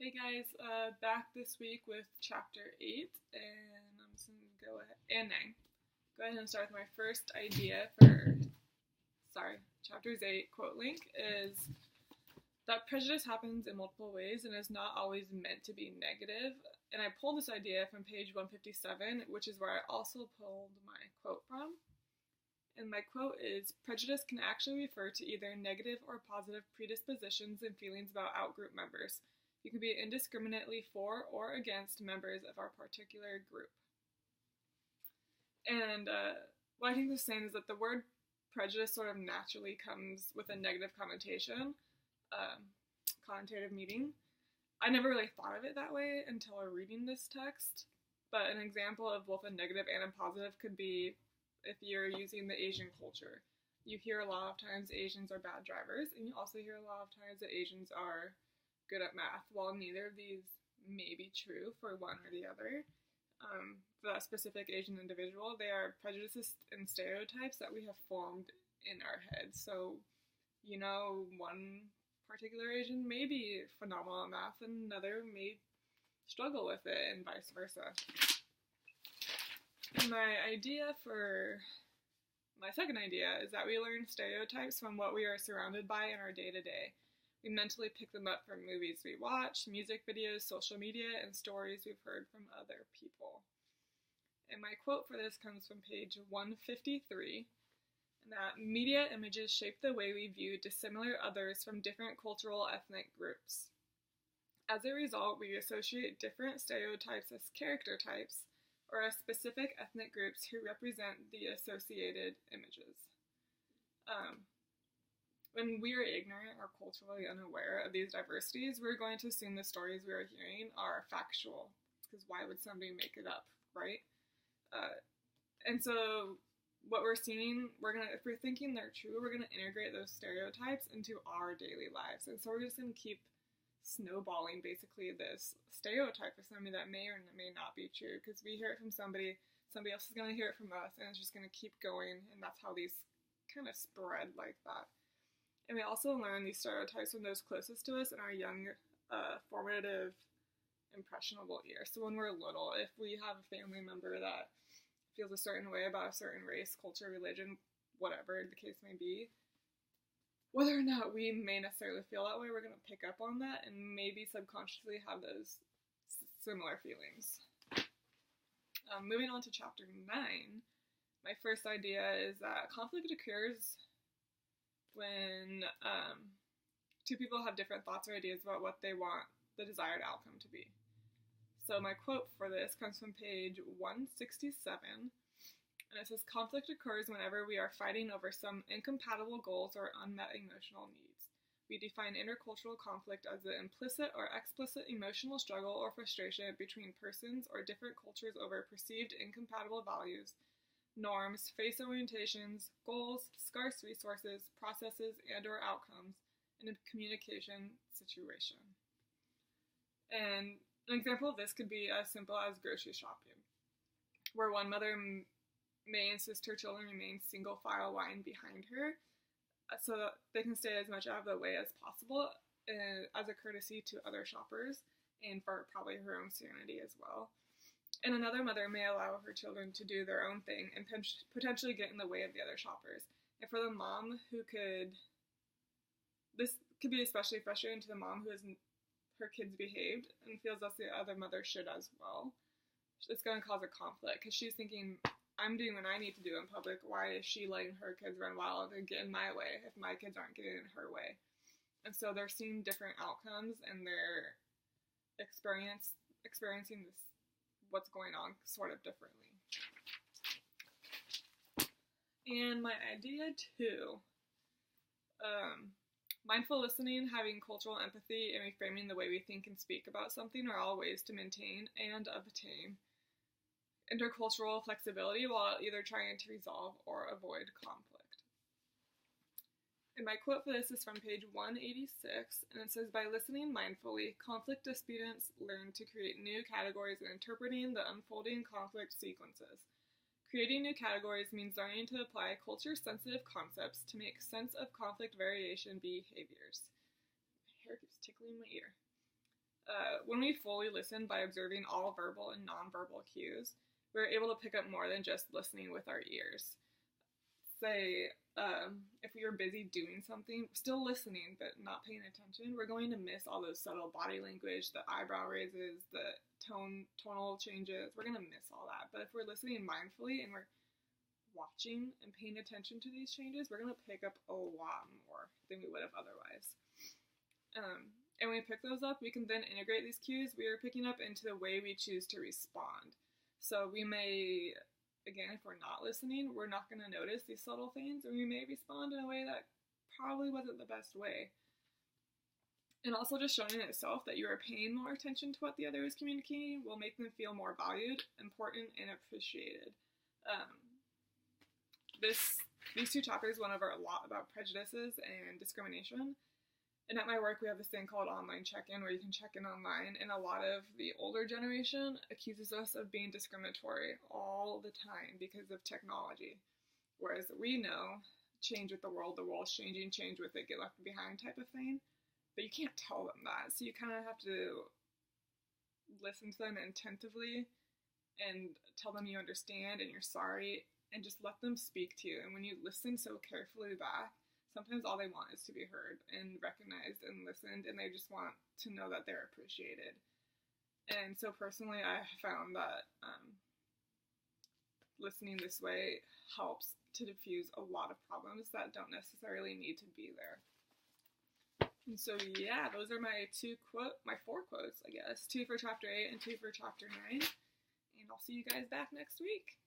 Hey guys, back this week with chapter 8, and I'm just going to go ahead, and 9. Go ahead and start with my first idea for, chapters 8 quote link is that prejudice happens in multiple ways and is not always meant to be negative. And I pulled this idea from page 157, which is where I also pulled my quote from. And my quote is, prejudice can actually refer to either negative or positive predispositions and feelings about outgroup members. You can be indiscriminately for or against members of our particular group. And what I think this is saying is that the word prejudice sort of naturally comes with a negative connotation, connotative meaning. I never really thought of it that way until reading this text, but an example of both a negative and a positive could be if you're using the Asian culture. You hear a lot of times Asians are bad drivers, and you also hear a lot of times that Asians are good at math. While neither of these may be true for one or the other, for that specific Asian individual, they are prejudices and stereotypes that we have formed in our heads. So, one particular Asian may be phenomenal at math and another may struggle with it, and vice versa. And my second idea is that we learn stereotypes from what we are surrounded by in our day-to-day. We mentally pick them up from movies we watch, music videos, social media, and stories we've heard from other people. And my quote for this comes from page 153, and that media images shape the way we view dissimilar others from different cultural ethnic groups. As a result, we associate different stereotypes as character types, or as specific ethnic groups who represent the associated images. When we are ignorant or culturally unaware of these diversities, we're going to assume the stories we are hearing are factual, because why would somebody make it up, right? And so what we're seeing, if we're thinking they're true, we're going to integrate those stereotypes into our daily lives. And so we're just going to keep snowballing basically this stereotype of somebody that may or may not be true, because we hear it from somebody else is going to hear it from us, and it's just going to keep going, and that's how these kind of spread like that. And we also learn these stereotypes from those closest to us in our young, formative, impressionable years. So when we're little, if we have a family member that feels a certain way about a certain race, culture, religion, whatever the case may be, whether or not we may necessarily feel that way, we're going to pick up on that and maybe subconsciously have those similar feelings. Moving on to chapter 9, my first idea is that conflict occurs when two people have different thoughts or ideas about what they want the desired outcome to be. So my quote for this comes from page 167, and it says, conflict occurs whenever we are fighting over some incompatible goals or unmet emotional needs. We define intercultural conflict as the implicit or explicit emotional struggle or frustration between persons or different cultures over perceived incompatible values, norms, face orientations, goals, scarce resources, processes, and/or outcomes in a communication situation. And an example of this could be as simple as grocery shopping, where one mother may insist her children remain single file line behind her so that they can stay as much out of the way as possible as a courtesy to other shoppers and for probably her own sanity as well. And another mother may allow her children to do their own thing and potentially get in the way of the other shoppers. And for the mom this could be especially frustrating to the mom who her kids behaved and feels that the other mother should as well. It's going to cause a conflict because she's thinking, I'm doing what I need to do in public. Why is she letting her kids run wild and get in my way if my kids aren't getting in her way? And so they're seeing different outcomes and they're experiencing this, what's going on sort of differently. And my idea 2, mindful listening, having cultural empathy, and reframing the way we think and speak about something are all ways to maintain and obtain intercultural flexibility while either trying to resolve or avoid conflict. And my quote for this is from page 186, and it says, by listening mindfully, conflict disputants learn to create new categories and interpreting the unfolding conflict sequences. Creating new categories means learning to apply culture-sensitive concepts to make sense of conflict variation behaviors. My hair keeps tickling my ear. When we fully listen by observing all verbal and nonverbal cues, we're able to pick up more than just listening with our ears. Say, if we are busy doing something, still listening but not paying attention, we're going to miss all those subtle body language, the eyebrow raises, the tonal changes. We're going to miss all that. But if we're listening mindfully and we're watching and paying attention to these changes, we're going to pick up a lot more than we would have otherwise. And when we pick those up, we can then integrate these cues we are picking up into the way we choose to respond. So we may, again, if we're not listening, we're not going to notice these subtle things, and we may respond in a way that probably wasn't the best way. And also just showing in itself that you are paying more attention to what the other is communicating will make them feel more valued, important, and appreciated. These two chapters went over a lot about prejudices and discrimination. And at my work, we have this thing called online check-in where you can check in online, and a lot of the older generation accuses us of being discriminatory all the time because of technology. Whereas we know, change with the world's changing, change with it, get left behind type of thing. But you can't tell them that. So you kind of have to listen to them attentively and tell them you understand and you're sorry, and just let them speak to you. And when you listen so carefully back, sometimes all they want is to be heard and recognized and listened, and they just want to know that they're appreciated. And so personally, I found that listening this way helps to diffuse a lot of problems that don't necessarily need to be there. And so yeah, those are my four quotes, I guess. 2 for chapter 8 and 2 for chapter 9. And I'll see you guys back next week.